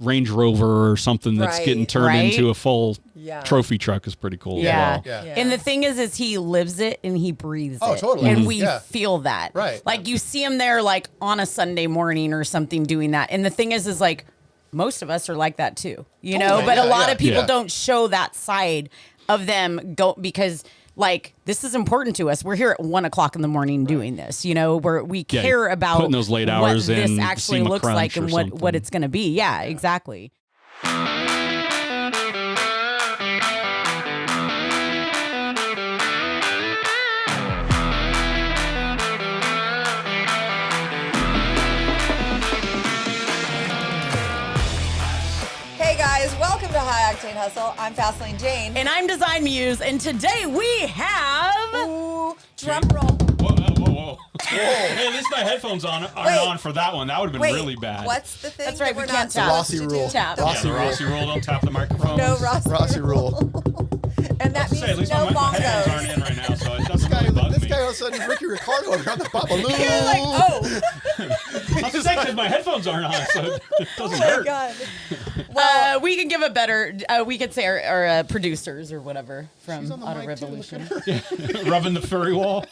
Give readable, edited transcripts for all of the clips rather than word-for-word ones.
Range Rover or something that's getting turned into a full trophy truck is pretty cool. Yeah. Well. And the thing is he lives it and he breathes it. Oh, totally. And we feel that. Right. Like you see him there like on a Sunday morning or something doing that. And the thing is like most of us are like that too, you know, but a lot of people don't show that side of them because like, this is important to us. We're here at 1 o'clock in the morning doing this, you know, where we care about putting those late hours what this in, actually looks like and what it's going to be. Yeah, exactly. Welcome to High Octane Hustle. I'm Fastlane Jane. And I'm Design Muse. And today we have... Ooh, drum roll. Whoa. Hey, at least my headphones aren't on for that one. That would have been really bad. What's the thing? That's right, that we're we can't not tap. supposed Rossi to rule. do? Tap. The Rossi rule. Don't tap the microphone. No Rossi rule. And that means at least no my headphones aren't bongos. in right now, so it doesn't really bug This me. guy all of a sudden is Ricky Ricardo and on the Babaloo. You're like, oh. I'm just saying because my headphones aren't on, so it doesn't Oh my hurt. God. Well, we can give a better, we could say our producers or whatever from Auto Revolution. Rubbing the furry wall.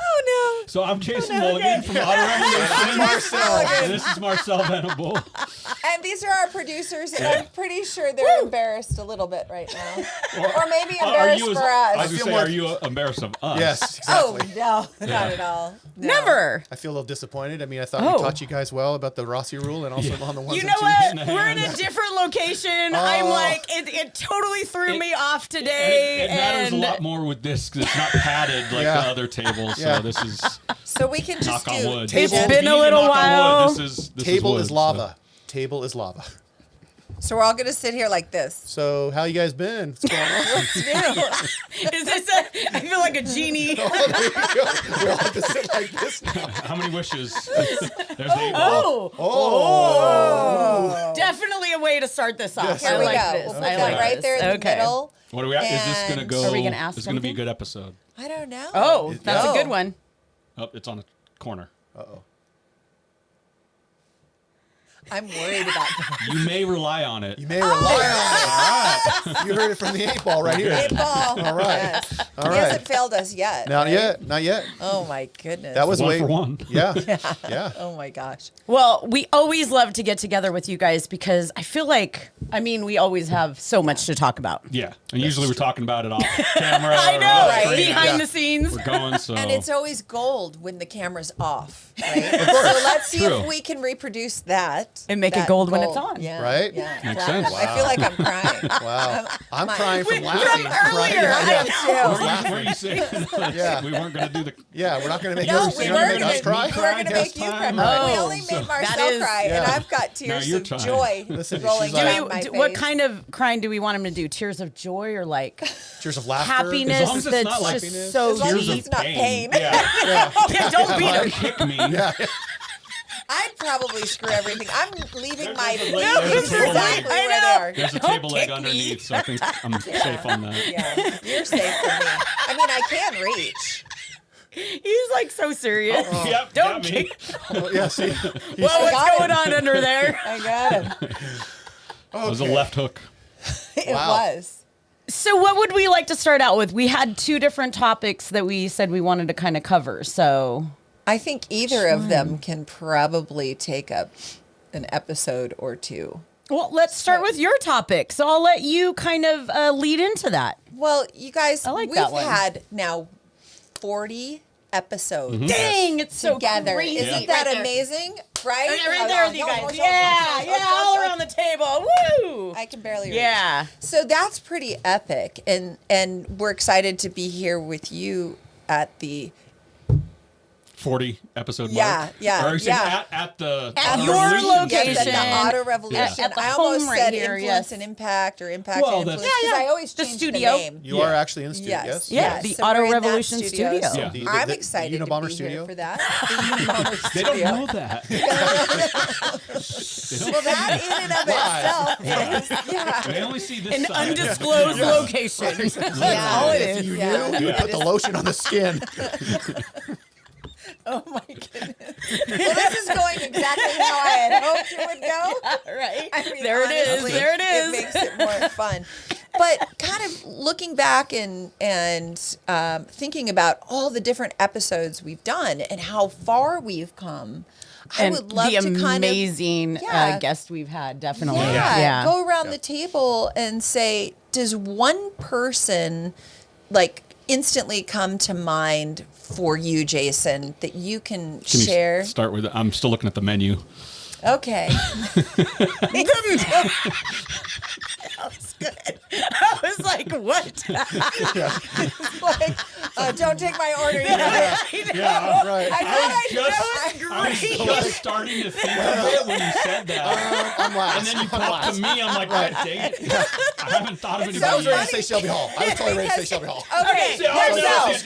Oh, no. So I'm Jason Mulligan from Auto Revolution. Marcel. And this is Marcel Venable. And these are our producers, and I'm pretty sure they're embarrassed a little bit right now. Or maybe embarrassed for I us. was going to say, are you embarrassed of us? Yes, Oh, exactly. no, not at all. No. Never. I feel a little disappointed. I mean, I thought we taught you guys well about the Rossi rule and also on the ones You and know twos. what? We're in a different location. I'm like, it totally threw me off today. It matters a lot more with this because it's not padded like the other tables. So this is So we can just knock on do... wood. It's been a little while. This Table wood, is lava. Table is lava. So we're all going to sit here like this. So how you guys been? What's going on? What's new? Is this I feel like a genie. We all have to sit like this now. How many wishes? There's the 8 ball. Oh. Definitely a way to start this off. Yes. Here I we like go. this. We'll put I that like right this. there in the middle. What are we at? Is this going to go? Are we gonna ask It's going to be a something? good episode. I don't know. Oh, that's a good one. Oh, it's on a corner. Uh-oh. I'm worried about that. You may rely on it. You may rely on it. All right. You heard it from the 8 ball right here. 8 ball. All right. Yes. All He right. hasn't failed us yet. Not right? yet. Not yet. Oh my goodness. That was One way for one. Yeah. Yeah. Oh my gosh. Well, we always love to get together with you guys because I feel like, we always have so much to talk about. Yeah, and usually we're talking about it off camera. I know, or right? screen. Behind Yeah. the scenes. We're going so. And it's always gold when the camera's off, right? So let's see True. if we can reproduce that. And make it that gold when it's on. Yeah. Right? Yeah. Makes exactly. sense. I feel like I'm crying. Wow. I'm crying from From laughing. earlier. Yeah. I Were you saying Yeah. we weren't going to do the? Yeah, we're not going to make No, you we you're were gonna going make us cry. to make you cry. Oh, We only so made Marcel that is- cry, and yeah. I've got tears your of time. joy Listen, rolling she's like- down my face. What kind of crying do we want him to do? Tears of joy or like Tears of laughter. happiness As long as it's that's not like just happiness. so As long as Tears it's of not pain. pain. Yeah. Yeah. Yeah, don't beat him. Kick me. Yeah. I'd probably screw everything. I'm leaving my There's a feet leg- there's a exactly table leg. where they I are. There's a Don't table leg kick me. underneath, so I think I'm safe on that. Yeah, you're safe for me. I mean, I can reach. He's like so serious. Yep, Don't got me. kick. Oh, yeah, see? Well, got what's him. going on under there? I got him. It was a left hook. It Wow. was. So what would we like to start out with? We had 2 different topics that we said we wanted to kind of cover. So I think either of them can probably take up an episode or 2. well, let's start with your topic. So I'll let you kind of lead into that. Well, you guys, I like we've that one. had now 40 episodes Dang, it's so together. crazy. Isn't Right that there. amazing? Right? Okay, right there with you guys. Yeah, all around the table. Woo! I can barely reach. Yeah. So that's pretty epic, and we're excited to be here with you at the 40 episode Yeah, mark. yeah, Or are you saying yeah. at the At Auto your Revolution location. yes, at station? the Auto Revolution. At the I almost home right said here, influence yes. and impact or impact Well, and that's- influence because Yeah, yeah. I always The change studio. the name. You Yeah. are actually in the studio, Yes. yes? Yeah, the So Auto we're in that Revolution studio. Yeah. So The- I'm the excited to Unabomber be studio? here for that. The Unabomber They don't studio. know that. Well, that in and of itself is, yeah. They only see this An side. undisclosed location. That's Yeah. all it If is. You Yeah. knew? You would put the lotion on the skin. Oh my goodness. Well, this is going exactly hoped it would go. Right. I mean, There it is. honestly, There it is. It makes it more fun. But kind of looking back and thinking about all the different episodes we've done and how far we've come, I would love to kind of amazing guest we've had, definitely. Yeah. Go around the table and say, does one person like instantly come to mind for you, Jason, that you can share? Start with. I'm still looking at the menu. Okay. That was good. I was like, what? Like, don't take my order yet. Yeah, right. I was just starting to think of it when you said that. I'm last. And then you popped to me. I'm like, right, dang it. I haven't thought of anybody. I was ready yet. to say Shelby Hall. I was totally ready to say Shelby Hall. Okay.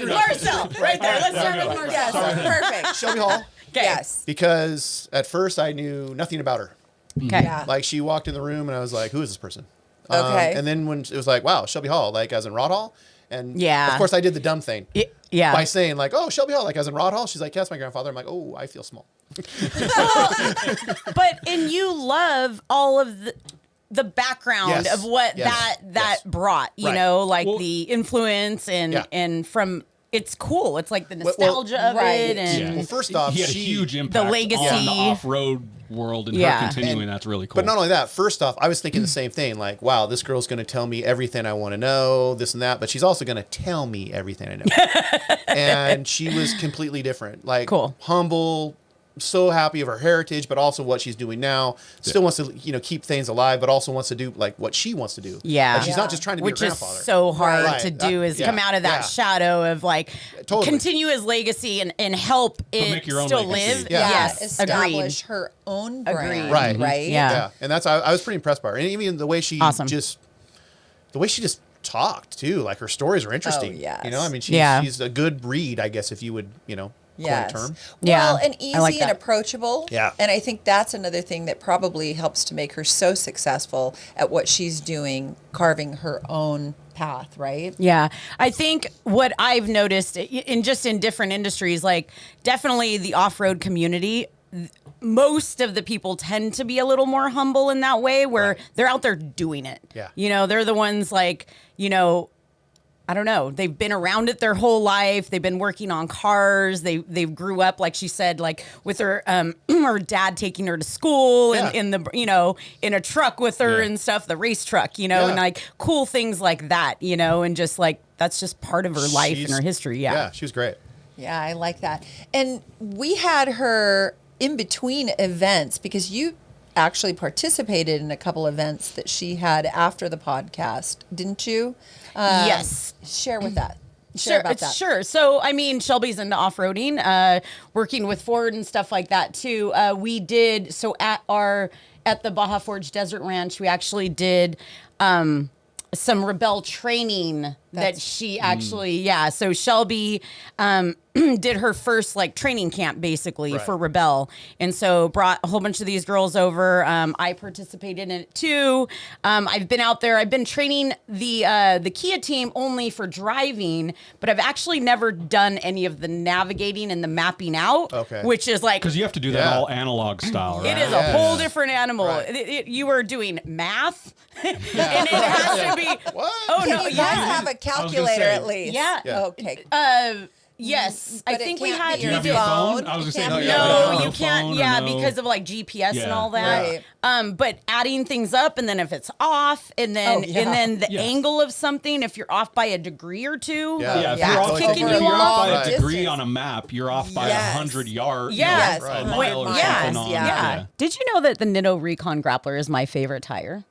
Marcel. Right there. Let's start with Marcel. Yes, perfect. Shelby Hall. Yes. Because at first I knew nothing about her. Okay. Yeah. Like she walked in the room and I was like, who is this person? Okay. And then when it was like, wow, Shelby Hall, like as in Rod Hall. And Yeah. of course I did the dumb thing. Yeah. By saying like, oh, Shelby Hall, like as in Rod Hall. She's like, yeah, that's my grandfather. I'm like, oh, I feel small. And you love all of the background Yes. of what Yes. that brought, you Right. know, like Well- the influence and from it's cool. It's like the Well, nostalgia of right. it and Well, first off, He had a huge impact legacy. on the off-road world, and Yeah. her continuing. That's really cool. But not only that, first off, I was thinking the same thing. Like, wow, this girl's going to tell me everything I want to know, this and that. But she's also going to tell me everything I know. And she was completely different. Like, Cool. humble, so happy of her heritage, but also what she's doing now. Still wants to, keep things alive, but also wants to do like what she wants to do. Yeah. Like, she's not just trying to be which her is grandfather. so hard Right. to do is Yeah. come out of that Yeah. shadow of like Totally. continue his legacy and help it make your own still legacy. live. Yeah. Yes, Establish agreed. her own brand. Agreed. Right. Right. Yeah. Yeah, and that's I was pretty impressed by her, and even the way she Awesome. just talked too. Like her stories are interesting. yes. I mean, Yeah. she's a good read, I guess, if you would, Yes. coin a term. Yeah, Well, and I easy like and that. approachable. Yeah. And I think that's another thing that probably helps to make her so successful at what she's doing, carving her own path, right? Yeah. I think what I've noticed in different industries, like definitely the off-road community, most of the people tend to be a little more humble in that way where they're out there doing it. Yeah. They're the ones like, I don't know. They've been around it their whole life. They've been working on cars. They grew up, like she said, like with her her dad taking her to school Yeah. and in the in a truck with her Yeah. and stuff, the race truck, Yeah. and like cool things like that, and just like that's just part of her life and She's- her history. Yeah, she was great. Yeah, I like that. And we had her in between events because you actually participated in a couple events that she had after the podcast, didn't you? Yes. Share with that. Share about that. Sure. So, I mean, Shelby's into off-roading, working with Ford and stuff like that too. We did, so at the Baja Forged Desert Ranch, we actually did some Rebel training that she actually, so Shelby did her first like training camp basically Right. for Rebel. And so brought a whole bunch of these girls over. I participated in it too. I've been out there. I've been training the Kia team only for driving, but I've actually never done any of the navigating and the mapping out, Okay. which is like, because you have to do that Yeah. all analog style, right? it is a Yes. whole different animal. Right. You are doing math, and it has to be. What? Oh Can no! you guys Yeah. have a calculator say, at least? Yeah. Yeah. Okay. Yes, I But it think we can't had. be Do you your have your phone? I was It gonna say can't no. be You your have No, your you can't. phone or Yeah, no? because of like GPS and Yeah. all that. Right. But adding things up, and then if it's off, and then Oh, yeah. and then the Yes. angle of something, if you're off by a degree or two. Yeah. Yeah, if Yeah, you're off, it's if kicking you're you off by off. a degree Distance. on a map, you're off by Yes. 100 yards. Yes. a Right. mile or Yes. something on. Yeah. Did you know that the Nitto Recon Grappler is my favorite tire?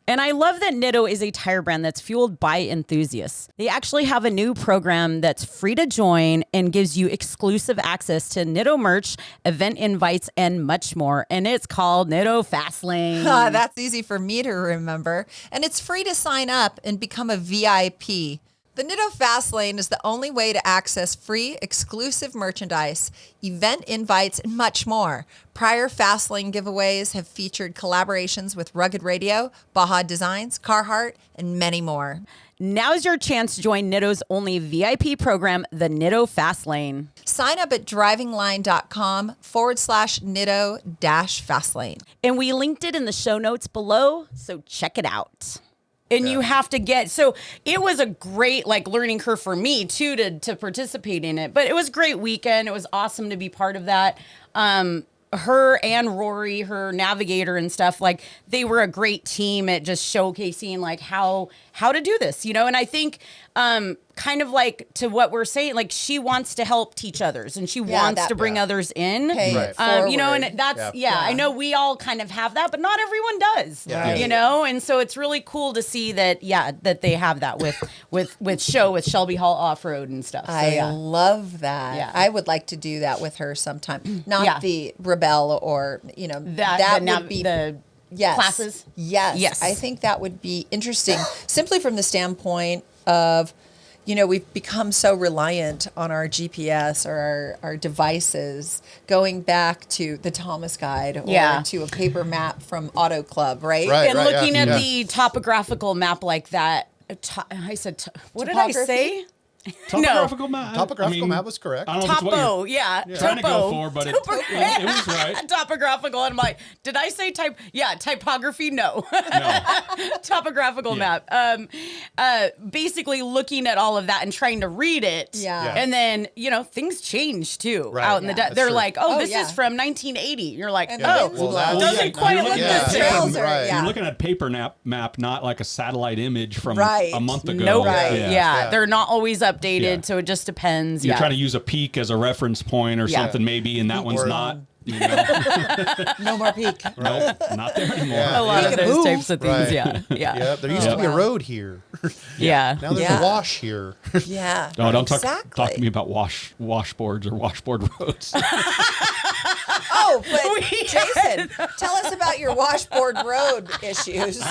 And I love that Nitto is a tire brand that's fueled by enthusiasts. They actually have a new program that's free to join and gives you exclusive access to Nitto merch, event invites, and much more. And it's called Nitto Fastlane. That's easy for me to remember. And it's free to sign up and become a VIP. The Nitto Fastlane is the only way to access free, exclusive merchandise, event invites, and much more. Prior Fastlane giveaways have featured collaborations with Rugged Radio, Baja Designs, Carhartt, and many more. Now's your chance to join Nitto's only VIP program, the Nitto Fast Lane. Sign up at drivingline.com/Nitto-Fastlane. And we linked it in the show notes below, so check it out. And you have to so it was a great learning curve for me too to participate in it. But it was a great weekend. It was awesome to be part of that. Her and Rory, her navigator and stuff, they were a great team at just showcasing how to do this, and I think kind of to what we're saying, she wants to help teach others and she wants to bring others in, Right. and that's, I know we all kind of have that, but not everyone does, and so it's really cool to see that, that they have that with Shelby Hall Off-Road and stuff. So, I love that. Yeah. I would like to do that with her sometime. Not the Rebel or, that would be the classes. Yes. I think that would be interesting simply from the standpoint of, we've become so reliant on our GPS or our devices, going back to the Thomas Guide or to a paper map from Auto Club, right? And looking at the topographical map like that. I said, what did I say? Topographical map. Topographical map was correct. I don't know if it's what Topo, you're trying to go for, but it was right. Topographical. And I'm like, did I say typography? No. Topographical map. Basically looking at all of that and trying to read it. Yeah. And then, things change too out in the They're true. like, this is from 1980. You're like, And the wind's blowing. doesn't quite look the same. Trails are, Right. You're looking at paper map, not like a satellite image from Right. a month ago. Nope. Right. Yeah. They're not always updated, Yeah. so it just depends. You're trying to use a peak as a reference point or something maybe, and that one's Or- not. No more peak. Nope, not there anymore. Yeah. a lot of those Peekaboo. types of things. Right. Yeah. There used to be a road here. Yeah. Now there's Yeah. a wash here. Yeah. No, don't talk Exactly. to me about washboards or washboard roads. Oh, but Jason, tell us about your washboard road issues.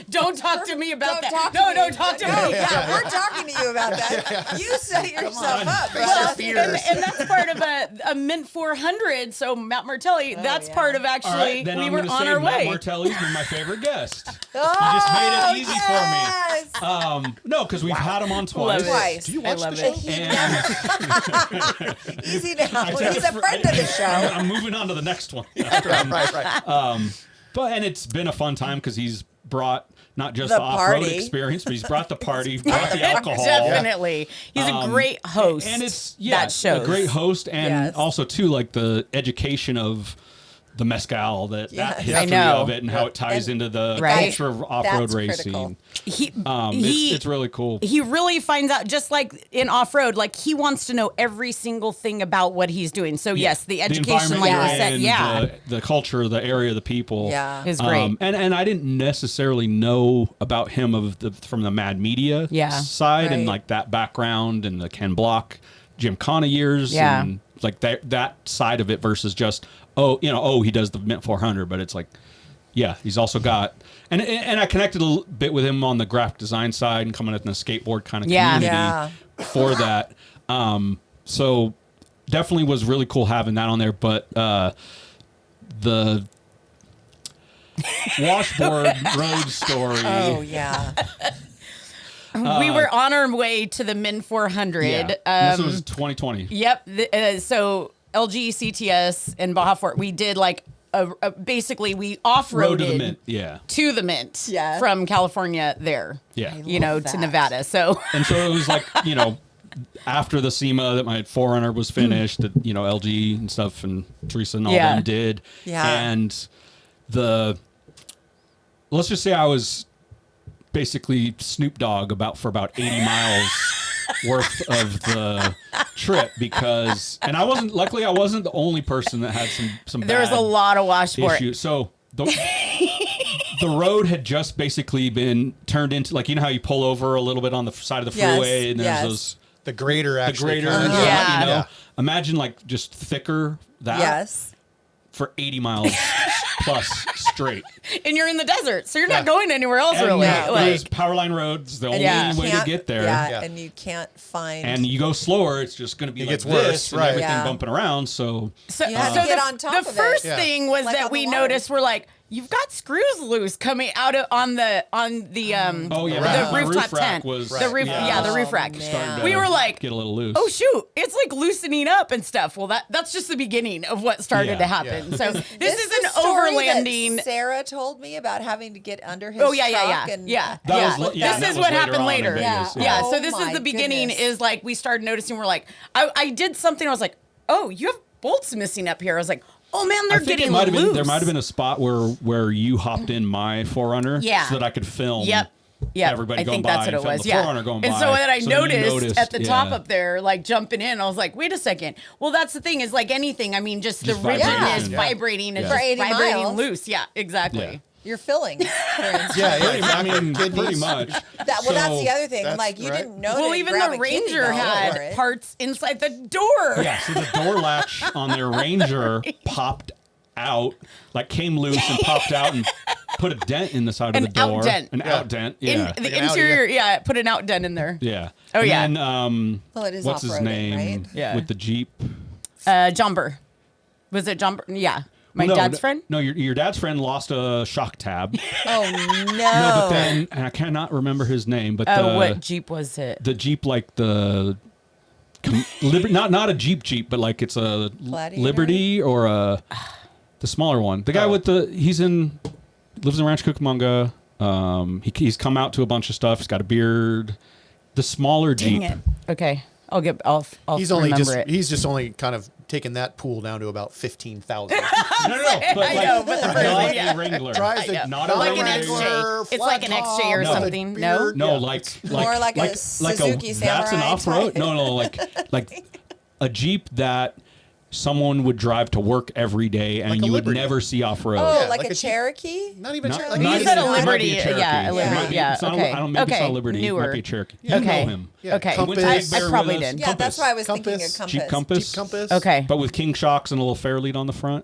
Don't talk to me about that. Talk No, me. talk to No, me. yeah, we're talking to you about that. You set yourself up, Face bro. your And, fears. and that's part of a Mint 400. So Matt Martelli, that's part of All actually, right, then we I'm were gonna on say our Matt way. Martelli's been my favorite guest. Oh, You just made it easy yes. for me. No, because we've had him on twice. Twice. Do you I watch love the show? And Easy now. I took He's a friend of the show. I'm moving on to the next one. After I'm- Right. and it's been a fun time because he's brought not just The the off-road party. experience, but he's brought the party, brought the alcohol. Definitely. He's a great host. And it's that shows. a great host, and Yes. also too the education of the mezcal, that Yes. history I know. of it, and how it ties into the Right. culture of off-road That's racing. critical. It's really cool. He really finds out, just like in off-road, he wants to know every single thing about what he's doing. So yes, the education, environment like you're you said, in, the culture, the area, the people. Yeah. is great. And I didn't necessarily know about him from the Mad Media side, and Right. that background and the Ken Block, Jim Connor years, Yeah. and that side of it versus just he does the Mint 400, but it's he's also got and I connected a little bit with him on the graphic design side and coming at the skateboard kind of community Yeah. for that. So definitely was really cool having that on there, but the washboard road story. Oh, yeah. We were on our way to the Mint 400. This was 2020. Yep. So LG CTS and Baja Forged, we did basically we off-roaded Road to the Mint. Yeah. to the Mint Yeah. from California there. Yeah. love To that. Nevada. So And so it was after the SEMA that my 4runner was finished, that LG and stuff and Theresa and all Yeah. them did. Yeah. And let's just say I was basically Snoop Dogg for about 80 miles worth of the trip luckily I wasn't the only person that had some there was bad a lot of washboard. issues. So the road had just basically been turned into how you pull over a little bit on the side of the Yes, freeway, and there's yes. those The grader the actually. grader, kinda- Yeah. Yeah. Imagine just thicker that Yes. for 80 miles plus straight. And you're in the desert, so you're not going anywhere else And really. there's Powerline roads, the only Yeah. way to Can't- get there. Yeah, Yeah. and you can't find. And you go slower, it's just going to be It like gets this, worse, and right. everything Yeah. bumping around. So So, You have so to get the, on top the of it. first Yeah. thing was Like that on we the water. noticed, we're like, you've got screws loose coming out on the Oh yeah, the my rooftop roof rack tent. was The roof, the roof rack. starting to We were like, get a little loose. oh shoot, it's like loosening up and stuff. Well, that's just the beginning of what started to happen. So this is an overlanding. That Sarah told me about having to get under his Oh yeah. That This was is what later happened on in later. Vegas, Yeah. Oh So this is my the beginning. goodness. Is like we started noticing. We're like, I did something. I was like, oh, you have bolts missing up here. I was like, oh man, they're getting loose. There might have been a spot where you hopped in my Forerunner, so that I could film. Yep. Everybody I going think by that's what and it film was. the Yeah. Forerunner going and by. so then I then you noticed at the top up there, like jumping in, I was like, wait a second. Well, that's the thing is like anything. I mean, just the ribbon is vibrating and For just 80 vibrating miles. loose. Yeah, exactly. Yeah. You're filling. For instance. I mean, pretty much. That's the other thing. That's Like, you right. didn't know. Well, to even grab the a kidney Ranger belt for had it. parts inside the door. Yeah, so the door latch on their Ranger popped out, like came loose and popped out and put a dent in the side of the door. An out dent. Yeah. In the Like an interior, put an out dent in there. Yeah. Oh, and yeah. Then, Well, it is what's his off-roading, name? right? Yeah. With the Jeep. Jumper. Was it Jumper? Yeah. My dad's friend? No, your dad's friend lost a shock tab. Oh no! No, but then and I cannot remember his name. But What Jeep was it? the Jeep, like the not a Jeep, but like it's a Gladiator? Liberty or the smaller one. The guy with lives in Rancho Cucamonga. He's come out to a bunch of stuff. He's got a beard. The smaller Dang Jeep. it. Okay. I'll He's just only kind of taken that pool down to about 15,000. No, but I like, know, but the not version, yeah. a Wrangler. Drives a Not a Like an Wrangler. XJ. It's like an XJ or No. something. No? No, like More like a Suzuki that's an Samurai off-road. type. No, like a Jeep that someone would drive to work every day and Like a you would Liberty. never see off-road. Oh, Yeah, like like a a Jeep. Cherokee? Not even Not- like not You even- said a it might be Liberty. Cherokee. Yeah, a It Liberty. might be- Yeah. it's not a- Okay. I don't maybe it's not a Liberty. It Newer. might be a Cherokee. You Okay. know him. Yeah, Okay. Compass. He went to Big I Bear probably with us. did. Yeah, that's why I was thinking Compass. of Compass. Jeep Compass. Jeep Compass. Okay. But with king shocks and a little Fairlead on the front.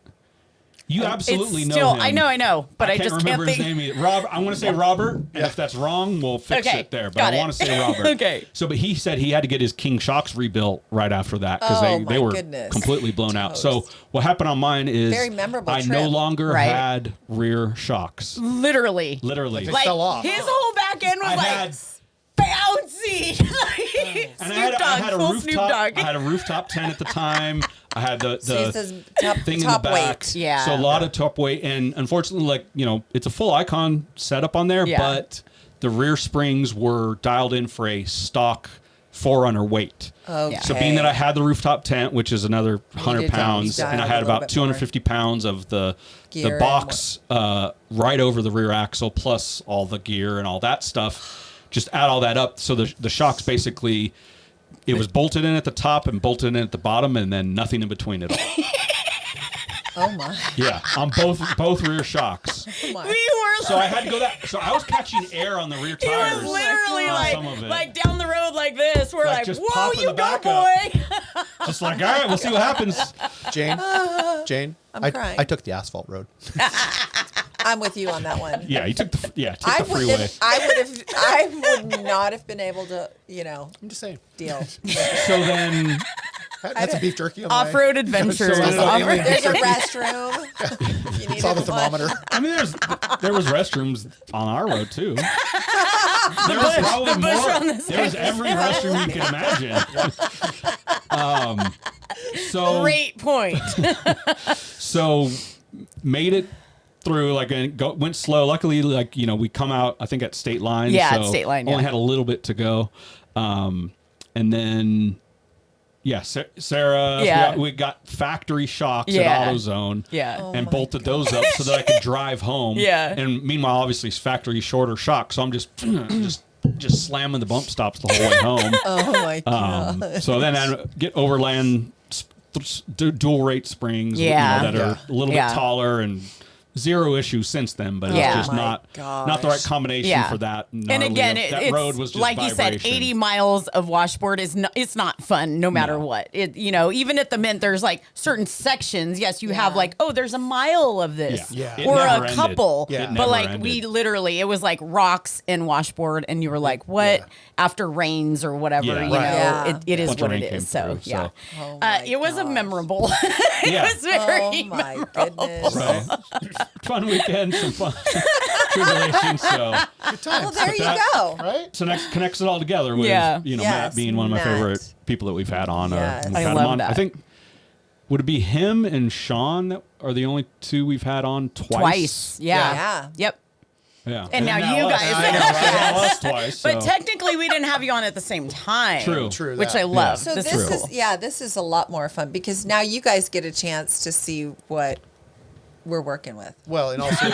You absolutely It's know still, him. I know, but I can't just remember can't his think. name either. Rob, I want to say Robert, and if that's wrong, we'll fix Okay, it there. But got I it. want to say Robert. Okay. So, but he said he had to get his king shocks rebuilt right after that because Oh, they my were goodness. completely blown out. Toast. So what happened on mine is Very memorable I trip. no longer Right. had rear shocks. Literally. Literally. They Like fell off. his whole back end was I like had- bouncy. Like, And Snoop Dogg, I had a full rooftop. Snoop Dogg. I had a rooftop tent at the time. I had the So it says thing in the top back. weight. Yeah. So a lot of top weight, and unfortunately, like it's a full Icon setup on there, Yeah. but the rear springs were dialed in for a stock Forerunner weight. Okay. So being that I had the rooftop tent, which is another 100 Needed to pounds, be and I dialed had a little about bit 250 pounds of the Gear and box right over the rear axle, plus all the gear and all that stuff. Just add all that up. So the shocks basically, it was bolted in at the top and bolted in at the bottom, and then nothing in between it all. Oh my. Yeah, on both rear shocks. Oh my. We were So I had to go that. So I was catching air on the rear he tires. was literally on some of it. like down the road like this. We're Like, like, just whoa, popping you the go, back boy. Just like, all right, we'll see what happens. Jane, I'm crying. I took the asphalt road. I'm with you on that one. Yeah, you took the I freeway. I would not have been able to, I'm just saying. deal. So then, That's a beef jerky on my- Off-road adventures. So then- Off-road- There's a restroom. If you need Saw the one. thermometer. I mean, there was restrooms on our road too. There was probably the bush more. on the There was every restroom you could imagine. So Great point. so made it through, like, and went slow. Luckily, like, we come out, I think, at State Line. Yeah, so at State Line, only yeah. had a little bit to go. And then, Sarah, Yeah. we got factory shocks Yeah. at AutoZone. Yeah. Oh and my bolted those up so that I could drive home. Yeah. And meanwhile, obviously, it's factory shorter shocks. So I'm just slamming the bump stops the whole way home. Oh my god. So then I get overland dual rate springs, Yeah. that are a little Yeah. bit taller, and zero issues since then. But Yeah. it's just Oh my not the right combination Yeah. for that. And gnarly again, that road was just like you said, vibration. 80 miles of washboard is it's not fun no matter No. what. Even at the Mint, there's like certain sections. Yes, you have Yeah. like, oh, there's a mile of this, Yeah. It or never a ended. couple. Yeah. It But never like ended. we literally, it was like rocks and washboard, and you were like, what? Yeah. After rains or whatever, Yeah. you know, Right. Yeah. it is Bunch of what rain it came is. So through, yeah, Oh my it was a gosh. memorable. Yeah. It was very Oh my goodness. Right. fun weekend, some fun tribulations. So Good times. Well, there you that- go. Right? so next connects it all together with Yeah. you know Yes, Matt being one of my Matt. favorite people that we've had on. Yes. we've I had him love on. that. I think would it be him and Sean that are the only two we've had on twice? Yeah. Yeah. Yep. Yeah. And now you us. guys. I know, right? Now us twice. But so. technically, we didn't have you on at the same time. True. True. Which that. I love. So this is is cool. this is a lot more fun because now you guys get a chance to see what we're working with. Well, and also,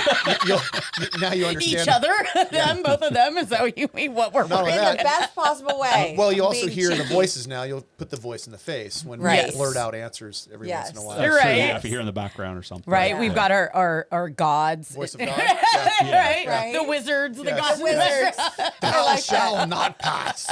now you understand. Each other, them, both of them. Is that what you mean? What we're Not only working that, The best possible way. well, you also Being hear the cheeky. voices now. You'll put the voice in the face when Right. we blurt out answers every Yes. once in a while. That's You're true, right. yeah, if you hear in the background or something. Right, Yeah. we've got our gods, Voice of God. Yeah. right? Right. The wizards, the Yes. gods, The wizards. Thou shall not pass.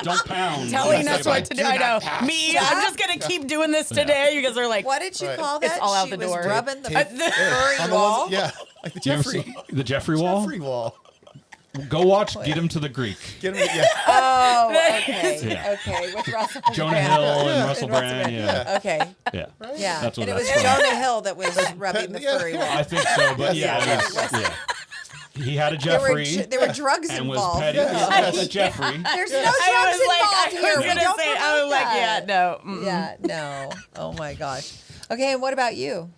Don't pound. telling Don't us say what it. to do do. I know. not pass. Me, I'm just gonna keep doing this today. You guys are like, What did you Right. call that? It's all out She the was door. rubbing the Tape. furry On the wall. ones, yeah, like the You ever Jeffrey. see the Jeffrey wall? Jeffrey wall. Go watch Get Him to the Greek. Get him. Yeah. Oh, okay. Yeah. Okay. With Russell Jonah Brand. Hill Yeah. and Russell Brand. Yeah. Okay. Yeah. Yeah. That's what and it was that's from. Jonah Hill that was rubbing the Yeah. furry wall. I think so, but Yes, yeah, yes. yeah. He had a There were, Jeffrey there were drugs and was involved. petty. Yeah, the Jeffrey. There's no I drugs was like, involved here. I was We gonna don't say, I promote was like, yeah, that. no. Mm-mm. Yeah, no. Oh my gosh. Okay, and what about you?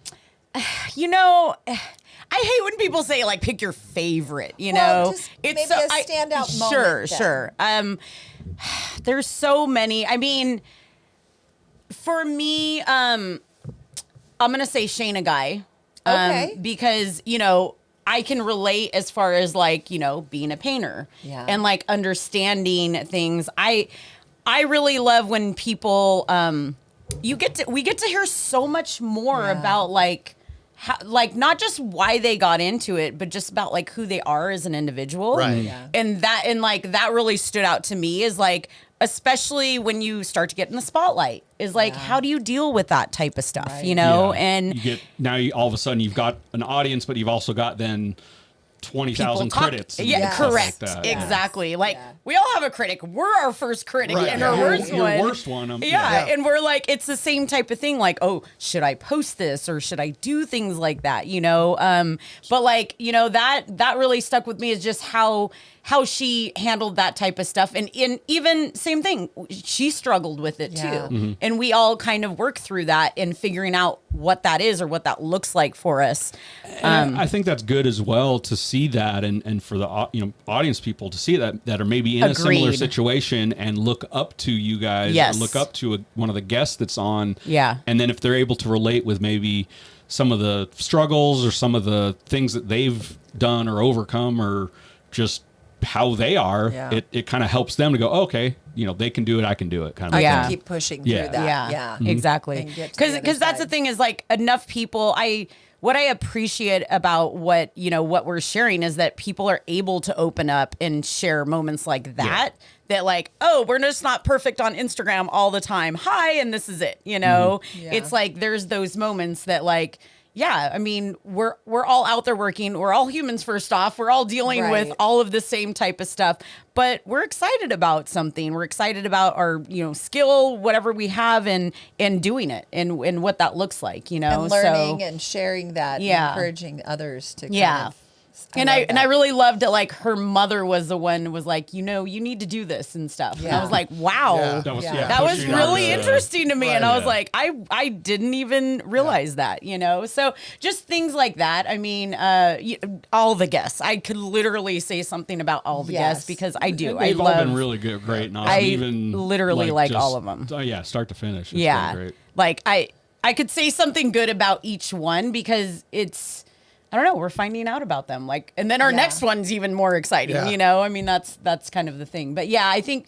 You know, I hate when people say like pick your favorite. You Well, know, just maybe a standout moment Sure, then. sure. There's so many. I mean, for me, I'm gonna say Shayna Guy. Okay. Because you know I can relate as far as like you know being a painter. Yeah. And like understanding things. I really love when people we get to hear so much more Yeah. about like how, like not just why they got into it, but just about like who they are as an individual. Right. Yeah. And that really stood out to me is like, especially when you start to get in the spotlight, is like, Yeah. how do you deal with that type of stuff, Right. you know? Yeah. And you get now all of a sudden you've got an audience, but you've also got then 20,000 talk- critics. and Yeah, stuff correct. Like that. Exactly. Like Yeah. we all have a critic. We're our first critic Right. and Yeah. our Your- worst your one. worst one, Yeah. Yeah. And we're like, it's the same type of thing. Like, oh, should I post this or should I do things like that? You know? But like, you know, that really stuck with me is just how she handled that type of stuff. And even same thing, she struggled with it Yeah. too. Mm-hmm. And we all kind of work through that and figuring out what that is or what that looks like for us. And I think that's good as well to see that, and for the audience people to see that are maybe in a similar Agreed. situation and look up to you guys, Yes. or look up to one of the guests that's on. Yeah. And then if they're able to relate with maybe some of the struggles or some of the things that they've done or overcome or just how they are, Yeah. it kind of helps them to go, okay, they can do it, I can do it, kind of. I Yeah. can keep pushing through Yeah. that. Yeah, Yeah. exactly. And get to the other Because that's the side. thing is like enough people. What I appreciate about what we're sharing is that people are able to open up and share moments like that. That like, oh, we're just not perfect on Instagram all the time. Hi, and this is it. You know, Yeah. it's like there's those moments that like. Yeah, I mean, we're all out there working. We're all humans first off. We're all dealing Right. with all of the same type of stuff, but we're excited about something. We're excited about our, skill, whatever we have and doing it and what that looks like, And learning and sharing that, Yeah. and encouraging others to kind Yeah. of. And love I that. really loved it. Like her mother was the one who was like, you need to do this and stuff. And I Yeah. was like, wow, Yeah. That was, Yeah. yeah, that was pushing really on the- interesting to me. And I was Yeah. like, I didn't even realize that, So just things like that. I mean, all the guests, I could literally say something about all the Yes. guests because I do. And I they've all love, been really good, great. And awesome. I Even literally like all of them. Oh yeah, start to finish. It's yeah. been great. Like I could say something good about each one because it's, I don't know, we're finding out about them. Like, and then our Yeah. next one's even more exciting, Yeah. I mean, that's kind of the thing. But yeah, I think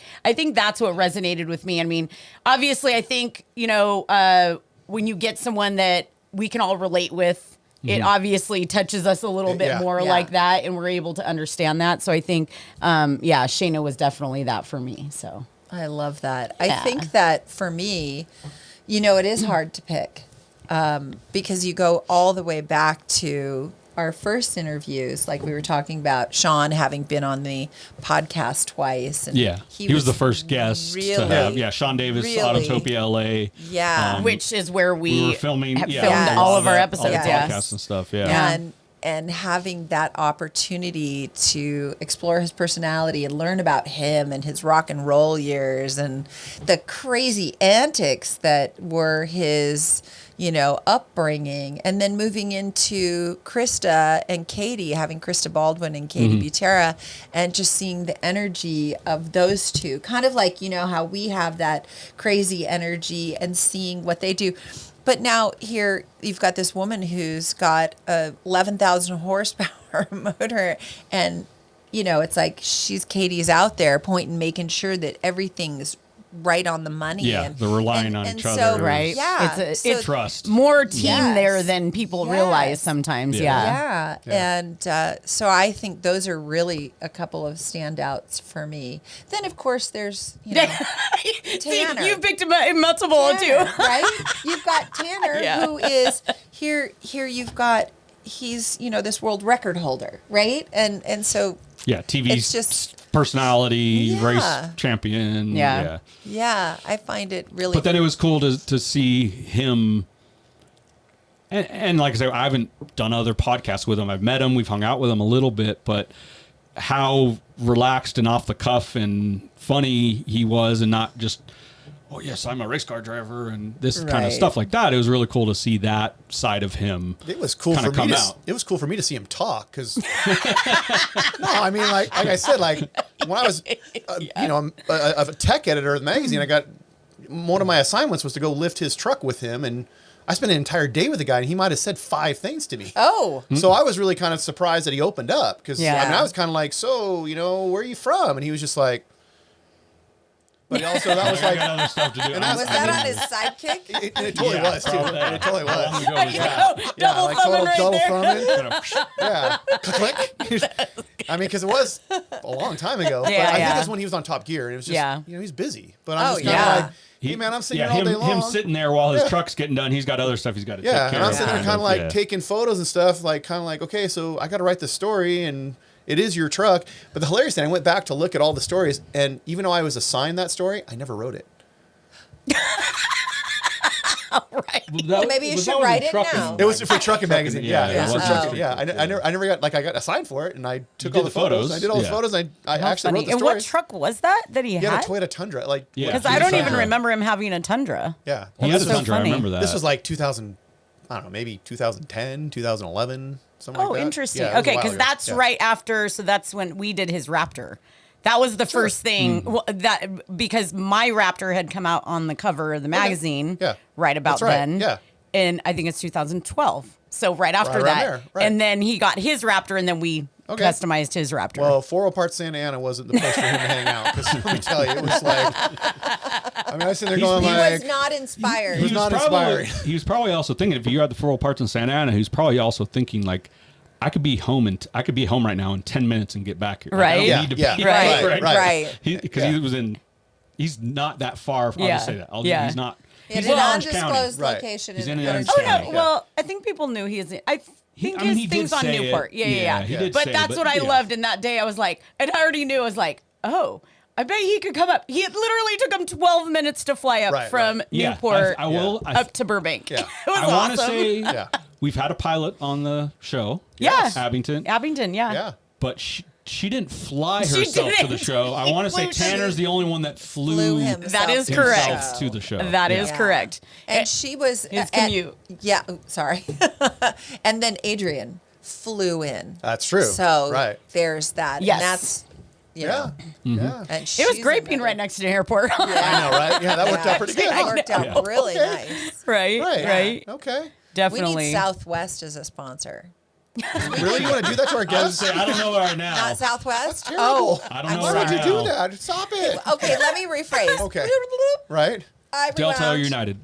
that's what resonated with me. I mean, obviously I think, when you get someone that we can all relate with, it obviously touches us a little bit Yeah. more Yeah. like that. And we're able to understand that. So I think, Shayna was definitely that for me. So I love that. I Yeah. think that for me, it is hard to pick because you go all the way back to our first interviews, like we were talking about Sean having been on the podcast twice. And he was the first guest to have. Yeah, Sean Davis, Autotopia LA. Yeah. Which is where we were filming filmed all of our episodes. All the podcasts and stuff. And having that opportunity to explore his personality and learn about him and his rock and roll years and the crazy antics that were his, upbringing, and then moving into Krista and Katie, having Krista Baldwin and Katie Butera, and just seeing the energy of those two, kind of like, how we have that crazy energy, and seeing what they do. But now here you've got this woman who's got a 11,000 horsepower motor, and it's like Katie's out there pointing, making sure that everything's right on the money. Yeah, they're relying on each other. So, right. Yeah. It's trust. More team there than people realize sometimes. Yeah. And so I think those are really a couple of standouts for me. Then, of course, there's, Tanner. You've picked multiple too. Right? You've got Tanner, who is here you've got, he's, this world record holder, right? And so TV's it's just personality, race champion. Yeah, I find it really. But then it was cool to see him. And like I said, I haven't done other podcasts with him. I've met him, we've hung out with him a little bit, but how relaxed and off the cuff and funny he was, and not just, oh yes, I'm a race car driver and this kind of stuff like that. It was really cool to see that side of him. It was cool for me. It was cool for me to see him talk, because no, I mean, like I said, like when I was, a tech editor of the magazine, I got one of my assignments was to go lift his truck with him, and I spent an entire day with the guy, and he might have said 5 things to me. Oh, so I was really kind of surprised that he opened up, because I was kind of like, so where are you from? And he was just like. But also, that was like other stuff to do. And was that on his sidekick? It totally was too. It totally was. Double thumbing right there. Yeah, click. I mean, because it was a long time ago. But I think that's when he was on Top Gear, and it was just he's busy. But I'm just kind of like, hey man, I'm sitting here all day long. Him sitting there while his truck's getting done, he's got other stuff he's got to take care of. And I'm sitting there kind of like taking photos and stuff, like kind of like, okay, so I got to write this story, and it is your truck. But the hilarious thing, I went back to look at all the stories, and even though I was assigned that story, I never wrote it. Right. Well, maybe you should write it now. It was for Trucking Magazine. It was for Trucking. Yeah, I never got, like, I got assigned for it, and I took all the photos. I did all the photos. I actually wrote the stories. And what truck was that he had? He had a Toyota Tundra. Because I don't even remember him having a Tundra. Yeah. He had a Tundra. I remember that. This was like 2000, I don't know, maybe 2010, 2011. Something like that. Interesting. Okay, because that's right after. So that's when we did his Raptor. That was the first thing because my Raptor had come out on the cover of the magazine. Right about then. Yeah. And I think it's 2012. So right after that, and then he got his Raptor, and then we customized his Raptor. Well, 4 Parts Santa Ana wasn't the place for him to hang out. Because let me tell you, it was like, I mean, I was sitting there going like, he was not inspired. He was not inspired. He was probably also thinking, if you had the 4 Parts in Santa Ana, he was probably also thinking like, I could be home right now in 10 minutes and get back here. Right. Right. Because he's not that far. I'll just say that. He's not. He's in an undisclosed location. He's in an undisclosed county. Oh no! Well, I think people knew he is. I think his thing's on Newport. Yeah. He did but that's what I loved. And that day, I was like, and I already knew. I was like, oh, I bet he could come up. He literally took him 12 minutes to fly up from Newport up to Burbank. Yeah. It was awesome. I want to say we've had a pilot on the show. Yeah. Abington, yeah. But she didn't fly herself to the show. I want to say Tanner's the only one that flew himself. That is correct. To the show. That is correct. And she was his commute. Sorry. And then Adrian flew in. That's true. So there's that. Yes. And that's yeah. And it was great being right next to an airport. I know, right? Yeah, that worked out pretty good. That worked out really nice. Right. Okay. Definitely. We need Southwest as a sponsor. Really? You want to do that to our guests? I don't know right now. Not Southwest? That's terrible. I don't know Why right would you now. do that? Stop it. Okay, let me rephrase. Okay. Right? Delta or United?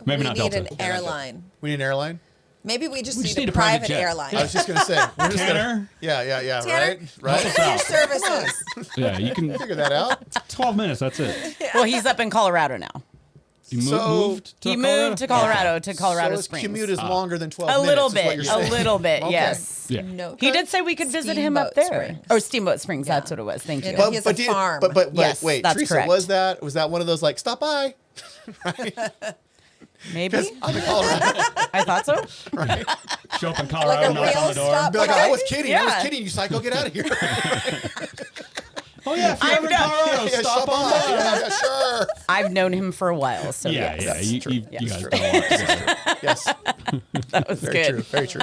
Maybe not Delta. We need an airline. We need an airline? Maybe we just just need a private airline. I was just going to say. Tanner? Yeah. Tanner? Right? Your services. Yeah, you can figure that out. 12 minutes, that's it. Well, he's up in Colorado now. He So- moved to He Colorado? moved to Colorado, to Colorado so his Springs. commute is longer than 12 a minutes. little is what bit, you're a saying. little bit, Okay. yes. Yeah. No, He did say we could visit him up Steamboat there. Springs. Oh, Steamboat Springs. That's what it was. Thank you. He has a did- farm. But Yes, wait, that's Theresa, correct. was that one of those like stop by? Maybe. I'm in Colorado. I thought so. Show up in Like Colorado, a knock on real the door. stop Be like, I was kidding. I was Yeah. kidding. You psycho, get out of here. Oh yeah, if you're ever in Colorado, Yeah, stop on by. Yeah, sure. I've known him for a while, so Yeah, yes. yeah. You That's guys true. don't want to. Yes, That was very good. true. Very true.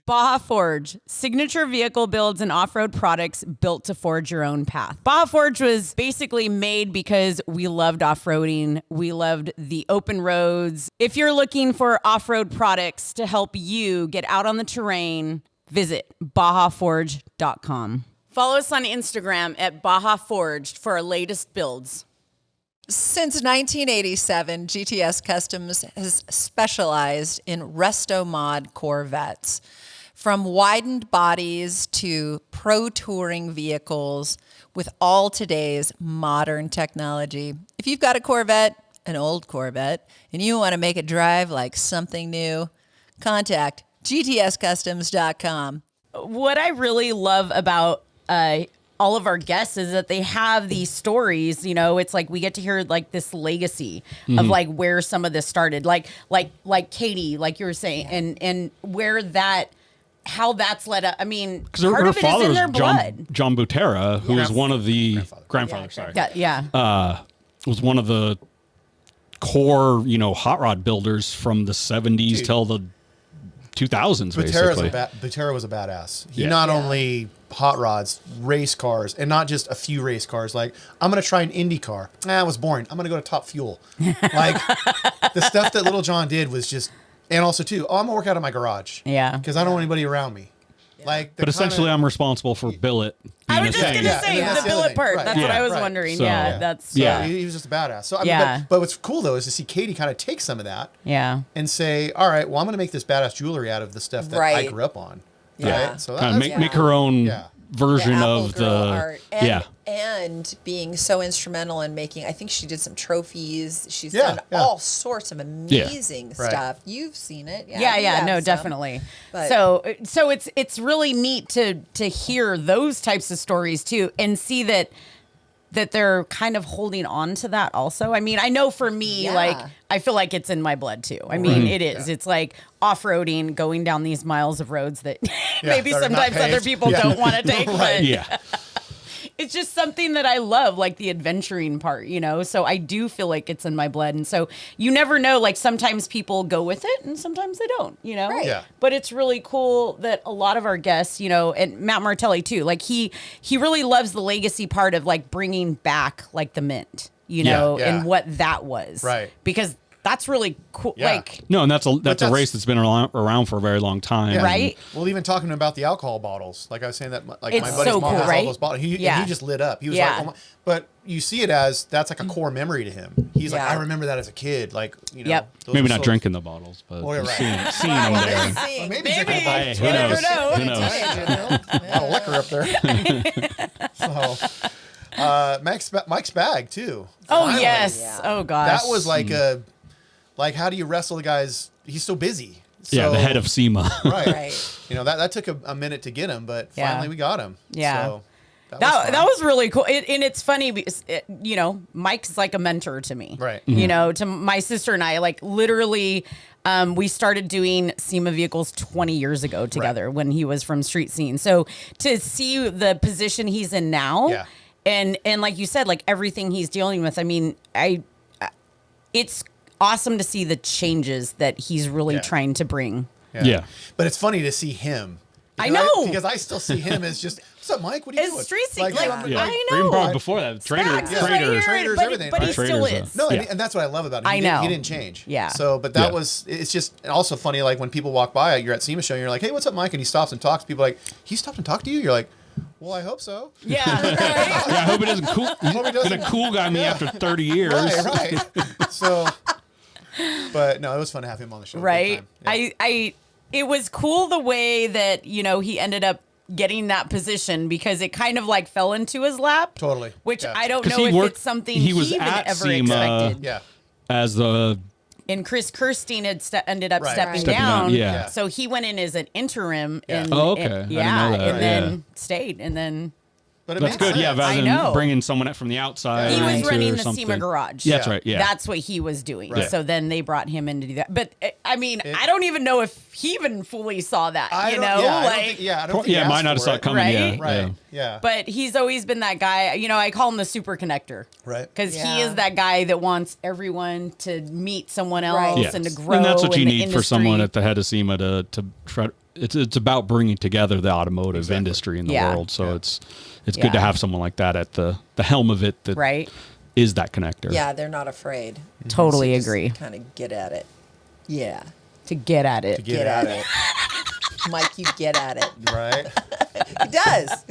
Baja Forged, signature vehicle builds and off-road products built to forge your own path. Baja Forged was basically made because we loved off-roading. We loved the open roads. If you're looking for off-road products to help you get out on the terrain, visit bajaforged.com. Follow us on Instagram at Baja Forged for our latest builds. Since 1987, GTS Customs has specialized in restomod Corvettes. From widened bodies to pro touring vehicles with all today's modern technology. If you've got a Corvette, an old Corvette, and you want to make it drive like something new, contact gtscustoms.com. What I really love about all of our guests is that they have these stories. You know, it's like we get to hear like this legacy of like where some of this started, like Katie, like you were saying, and where that, how that's led up. I mean, Because part her of it is father in was their blood. John Butera, who was one of the Grandfather. sorry, Yeah. was one of the core, hot rod builders from the 70s till the 2000s, basically. Butera was a badass. He Yeah. not only hot rods, race cars, and not just a few race cars. Like, I'm going to try an Indy car. It was boring. I'm going to go to Top Fuel. Like, the stuff that Little John did was just, and also too, I'm going to work out of my garage. Yeah. Because I don't want anybody around me. Like, But essentially, I'm responsible for billet. I was being a just thing. going to say and that's the the other billet thing. part. Right. That's what Yeah. I was Right. wondering. So- yeah. That's, Yeah. he was just a badass. So, I mean, Yeah. but what's cool though is to see Katie kind of take some of that Yeah. and say, all right, well, I'm going to make this badass jewelry out of the stuff that I Right. grew up on. Yeah. Right? So Kind of that's make her own Yeah. version Apple of Girl the art. And being so instrumental in making, I think she did some trophies. She's Yeah, done yeah. all sorts of amazing Right. stuff. You've seen it. Yeah, you have no, some. definitely. But- So it's really neat to hear those types of stories too, and see that they're kind of holding on to that also. I mean, I know for me, Yeah. like, I feel like it's in my blood too. I mean, it is. It's like off-roading, going down these miles of roads that maybe that are not sometimes other paved. people Yeah. don't want to take. But yeah. it's just something that I love, like the adventuring part, so I do feel like it's in my blood. And so you never know, like sometimes people go with it and sometimes they don't, Right. Yeah. But it's really cool that a lot of our guests, and Matt Martelli too, like he really loves the legacy part of like bringing back like the mint, Yeah. and what that was. Right. Because that's really cool. Yeah. Like, No, and that's a that's- race that's been around for a very long time. Yeah. right. Well, even talking about the alcohol bottles, like I was saying that, like It's my buddy's so mom cool, has right? all those bottles. And he just lit up. He was Yeah. like, oh my. But you see it as that's like a core memory to him. He's like, Yeah. I remember that as a kid. Like, Yep. those Maybe are not so- drinking the bottles, but Well, you're right. seeing them Well, there. they're seeing- Maybe Maybe. drinking Hey, who You never knows? know. Who knows? a lot of liquor up there. So, Mike's bag too. Oh, Finally. yes. Yeah. Oh, gosh. That was like how do you wrestle the guys? He's so busy. Yeah, the So- head of SEMA. Right. Right. That took a minute to get him, but Yeah. finally we got him. Yeah. So, That was really cool. And it's funny because, Mike's like a mentor to me. Right. To my sister and I, like literally, we started doing SEMA vehicles 20 years ago together when he was from Street Scene. So to see the position he's in now, Yeah. and like you said, like everything he's dealing with, I mean, it's awesome to see the changes that he's really Yeah. trying to bring. Yeah. But it's funny to see him. I Because know. because I still see him as just, what's up, Mike? What are you As doing? Street Scene, like, I'm Yeah. I Or even know. probably before that, Facts is right traders. here, Traders, but, everything, but he right? still Traders, is. No, Yeah. and that's what I love about him. I know. He didn't change. Yeah. So, but that Yeah. it's just also funny, like when people walk by, you're at SEMA show, and you're like, hey, what's up, Mike? And he stops and talks. People are like, he stopped and talked to you? You're like, well, I hope so. Yeah. Yeah, I hope it doesn't cool. He's Hope he gonna doesn't- cool guy me after 30 years. Right. So, but no, it was fun to have him on the show. Good Right. time. Yeah. It was cool the way that, he ended up getting that position because it kind of like fell into his lap. Totally. Which Yeah. I don't 'Cause know he if worked- it's something he he was even at ever SEMA. expected. Yeah. as the And Chris Kirstein had ended up Right. stepping Stepping down. down, yeah. So he went in as an interim. Yeah. And, Oh, okay. and- I didn't yeah. know that. And then Yeah. stayed. And then But it that's makes good. sense. Yeah, I rather know. than bringing someone from the outside. he was into running the something. SEMA garage. Yeah, that's Yeah. right. Yeah, That's what he was doing. Right. So then they brought him in to do that. But I mean, I don't even know if he even fully saw that. I You don't- know, yeah, I don't like. think, yeah, I don't think he yeah, might asked not have for saw it. it coming. Right? Yeah, Right. yeah. Yeah. But he's always been that guy. You know, I call him the super connector. Right. Because Yeah. he is that guy that wants everyone to meet someone else Right. Yes. and to grow. And that's what you in the need for industry. someone at the head of SEMA to try. It's about bringing together the automotive industry in the Yeah. world. So it's Yeah. good to have someone like that at the helm of it. That Right. is that connector. Yeah, they're not afraid. Totally agree. Kind of get at it. Yeah. To get at it. Get at it. Mike, you get at it. Right. He does.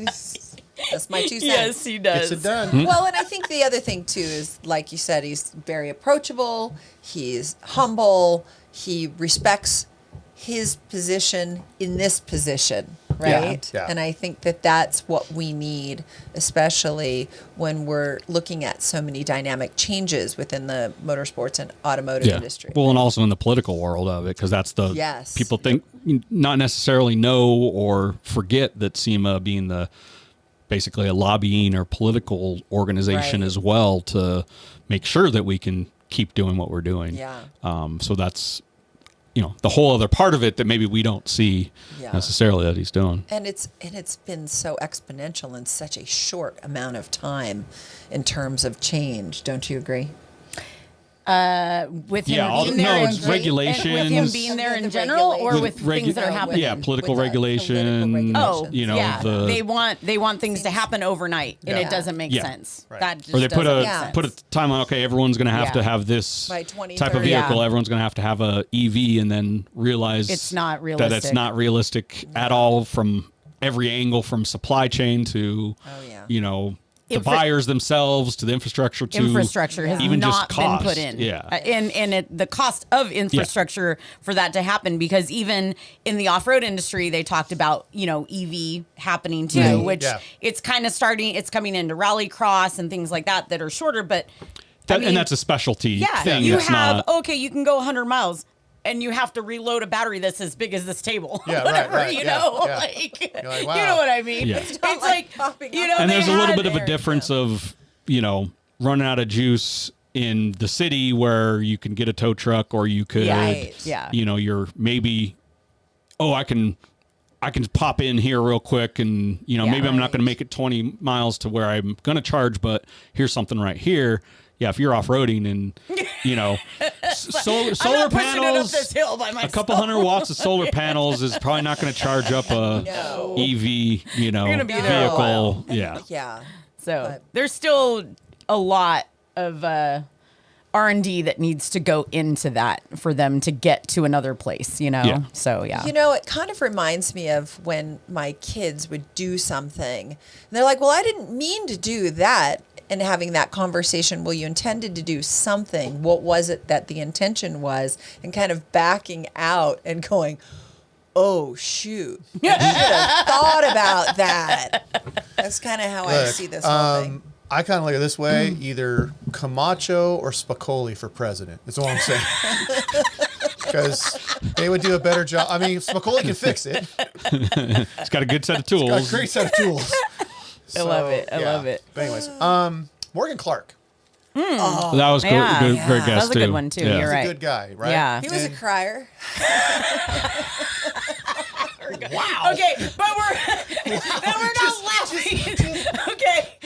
That's my 2 cents. Yes, he does. Gets it done. Well, and I think the other thing too is, like you said, he's very approachable. He's humble. He respects his position in this position, right? Yeah. And I think that that's what we need, especially when we're looking at so many dynamic changes within the motorsports and automotive industry. Well, and also in the political world of it, because that's the Yes. people think not necessarily know or forget that SEMA being the basically a lobbying or political organization Right. as well to make sure that we can keep doing what we're doing. Yeah. So that's the whole other part of it that maybe we don't see Yeah. necessarily that he's doing. And it's been so exponential in such a short amount of time in terms of change. Don't you agree? With him Yeah, all being the- there no, in it's and with him regulations. being there in The general or with regulations. things that are happening. Yeah, political With the regulation. political Oh, regulations. the they want things to happen overnight, and Yeah. it doesn't make Yeah. sense. Right. That just or they put doesn't a make Yeah. sense. put a timeline. Okay, everyone's going to have Yeah. to have this By type of 2030. vehicle. Yeah. Everyone's going to have a EV, and then realize It's not That realistic. it's not realistic at all from every angle, from supply chain to Oh, yeah. the buyers themselves to the infrastructure to Infrastructure has even not just cost. been put in. Yeah. And the cost of infrastructure for that to happen, because even in the off-road industry, they talked about, EV happening too, Right. which Yeah. it's kind of it's coming into rallycross and things like that are shorter, but I mean, and that's a specialty yeah, thing. you that's have, not, okay, you can go 100 miles. And you have to reload a battery that's as big as this table. Yeah, right, Whatever, right, you yeah, know? yeah. Like, You're like, you wow. know what I mean? Yeah. It's not like like, popping you up. know, and they there's a little had- bit of a difference of running out of juice in the city where you can get a tow truck, or you could Right. Yeah. you're maybe I can pop in here real quick, and maybe I'm not Right. going to make it 20 miles to where I'm going to charge, but here's something right here. Yeah, if you're off-roading and solar I'm not pushing it up panels, this hill by a myself. couple hundred watts of solar panels is probably not going to charge up a No. EV, gonna be there a vehicle. Yeah. Yeah. So But- there's still a lot of R&D that needs to go into that for them to get to another place, Yeah. So yeah. It kind of reminds me of when my kids would do something. And they're like, well, I didn't mean to do that. And having that conversation, well, you intended to do something. What was it that the intention was? And kind of backing out and going, oh, shoot. I should have thought about that. That's kind of how I Look, see this whole thing. I kind of look at it this way: either Camacho or Spicoli for president. That's all I'm saying. Because they would do a better job. I mean, Spicoli can fix it. It's got a good set of tools. Got a great set of tools. I love it. I love it. But anyways, Morgan Clarke. That was good, Yeah. good, great Yeah. guest That was a good too. one, too. Yeah. You're He's right. a good guy, right? Yeah. He was a And- crier. Wow. Okay, but we're not laughing. Okay,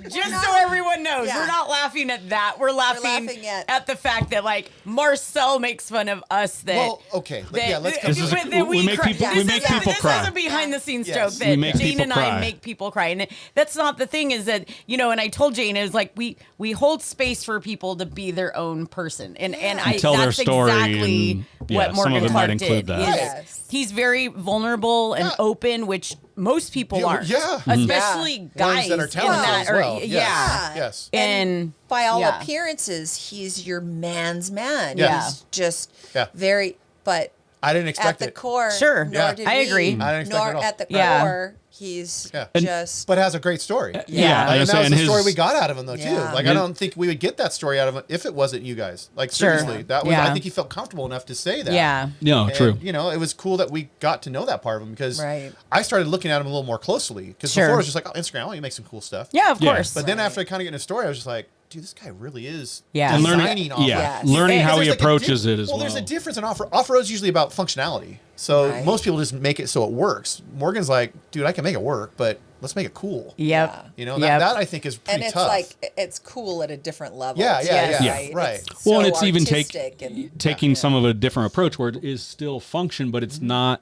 just so everyone knows, Yeah. we're not laughing at that. We're laughing, laughing at- at the fact that like Marcel makes fun of us. That Well, okay. that- Yeah, let's come This is to a- it. that we make cry. people- This we is- make people this cry. is a behind the scenes Yes. joke that We make Jane people and cry. I make people cry, and that's not the thing. Is that and I told Jane, it was like we hold space for people to be their own person, and I Tell their that's story, exactly and, yeah, what some Morgan of it might Clarke include did. that. is Yes. He's very vulnerable and Yeah. open, which most people Yeah, aren't. yeah. Especially Ones guys that are in talented that, as well. yeah. Yes. Yes. And By all yeah. appearances, he's your man's man. Yeah. He's just Yeah. very, but I didn't expect at the it. core. Sure. Nor Yeah. did I we. agree. I didn't expect it Nor at all. at the Yeah. core, he's just. But has a great story. Yeah. And that was the his- story we got out of him, though, Yeah. too. Like, I don't think we would get that story out of him if it wasn't you guys. Like, Sure. seriously. That was. Yeah. I think he felt comfortable enough to say that. Yeah. No, And, true. You know, it was cool that we got to know that part of him because Right. I started looking at him a little more closely. Because Sure. before it was just like, oh, Instagram, oh, you make some cool stuff. Yeah, of Yeah. course. But then after I kind of get in his story, I was just like, dude, this guy really is Yeah. And designing learning, off yeah, Yes. learning Because how he there's like a approaches it as well. Well, there's a difference in off-road's usually about functionality. So Right. most people just make it so it works. Morgan's like, dude, I can make it work, but let's make it cool. Yep. You know, Yep. that I think is pretty And it's tough. like it's cool at a different level. Yeah, yeah, too, yeah. Right. Right. It's Well, and so it's even artistic and- taking some of a different approach where it is still function, but it's not.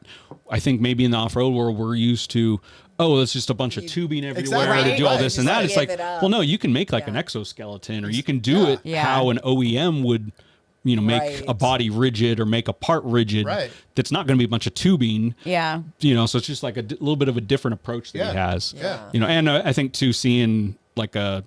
I think maybe in the off-road world we're used to. Oh, it's just a bunch of tubing everywhere Exactly. to do all Right. this and Just that. It's give like, it up. well, no, you can make like an Yeah. exoskeleton, or you can do it Yeah. how an OEM would, you know, make Right. a body rigid or make a part rigid. Right. That's not going to be a bunch of tubing. Yeah. You know, so it's just like a little bit of a different approach that he Yeah. has. Yeah. You know, and I think too, seeing like a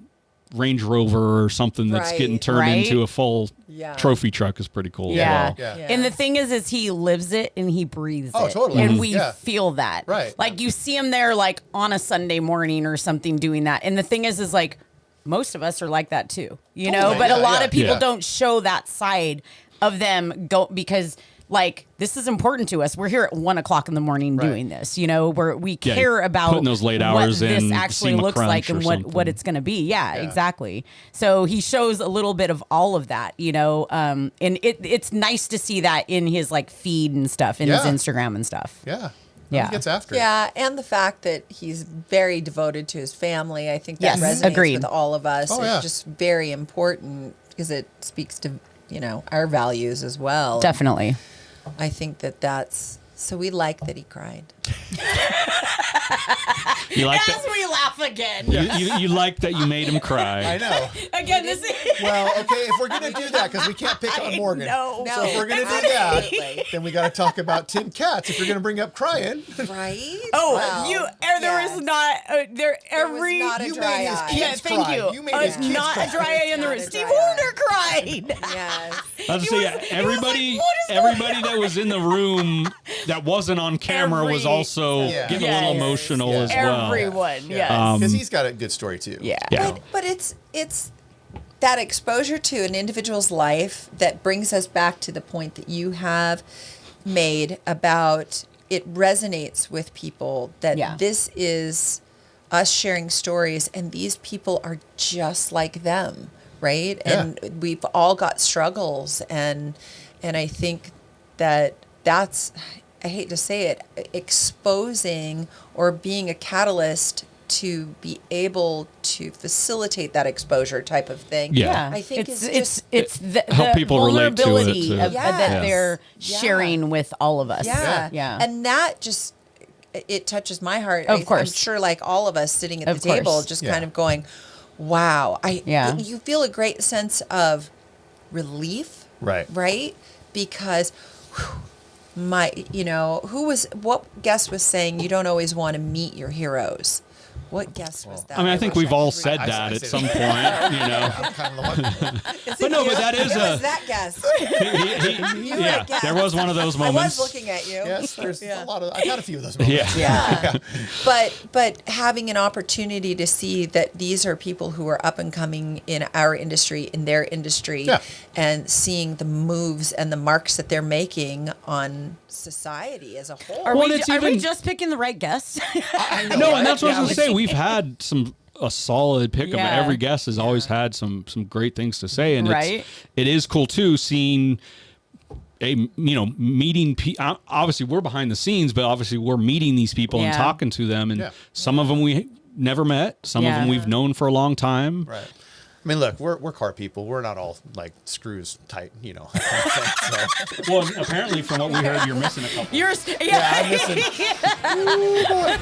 Range Rover or something that's Right. getting turned Right. into a full Yeah. trophy truck is pretty cool. Yeah. As well. Yeah. And the thing is he lives it and he breathes Oh, it. totally. And we Yeah. feel that. Right. Like you see him there like on a Sunday morning or something doing that. And the thing is like most of us are like that too. You know, Totally. but a Yeah, lot yeah. of people Yeah. don't show that side of them because like this is important to us. We're here at 1 o'clock in the morning Right. doing this. You know, we Yeah, care about putting those late hours what this in, actually SEMA looks like crunch or and what something. it's going to be. Yeah, Yeah. exactly. So he shows a little bit of all of that, you know, and it's nice to see that in his like feed and stuff, in his Yeah. Instagram and stuff. Yeah. Yeah. He gets after it. Yeah, and the fact that he's very devoted to his family, I think that Yes, resonates agreed. with all of us. Oh, It's yeah. just very important because it speaks to, you know, our values as well. Definitely. I think that's so we like that he cried. You like As that? we laugh again. You like that you made him cry. I know. Again, this is. Well, okay, if we're going to do that, because we can't pick on Morgan. know. So if we're going to do that, then we got to talk about Tim Katz if you're going to bring up crying. Right? Oh, Well, there yes. is not there every. not a You dry made his eye. kids yeah, thank cry. you. You made his kids not cry. a dry eye in the Not room. a Steve dry eye. Warner cried. Yes. I was He gonna was- say, he was everybody, like, "What is everybody that was in the room that wasn't on camera was Every- also Yeah. getting a Yes. little emotional Yeah. as well. Everyone, yes. Because he's got a good story, too. Yeah. Yeah. But it's that exposure to an individual's life that brings us back to the point that you have made about it resonates with people that Yeah. this is us sharing stories and these people are just like them, right? Yeah. And we've all got struggles and I think that's I hate to say it, exposing or being a catalyst to be able to facilitate that exposure type of thing. Yeah. I think it's the Help people relate to it, vulnerability too. of, Yes. that they're Yeah. sharing with all of us. yeah. Yeah. And that just it touches my heart. Of I'm course. sure like all of us sitting at Of the table course. just Yeah. kind of going, wow. Yeah. You feel a great sense of relief, Right. right? Because what guest was saying you don't always want to meet your heroes. What guest was that? I mean, I think wish we've all could said read. that I at say some that. point, you know. I'm kind of the one. But no, but that is Who a was that guest? yeah. that guest. There was one of those I moments. was looking at you. Yes, there's Yeah. a lot of. I've had a few of those moments. Yeah. Yeah. But having an opportunity to see that these are people who are up and coming in our industry, in their industry, Yeah. and seeing the moves and the marks that they're making on society as a whole. Are, Well, we, it's are we even- just picking the right guests? I know. No, right? and that's what I was Yeah, gonna say. We've had a solid pick of Yeah. every guest has always had some great things to say, and Right. it is cool too seeing meeting obviously we're behind the scenes, but obviously we're meeting these people and Yeah. talking to them, and Yeah. some of them we never met, some of Yeah. them we've known for a long time. Right. I mean, look, we're car people. We're not all like screws tight, you know. So, Well, apparently from what we heard, you're missing a couple. You're yeah, I'm missing. Ooh, boy.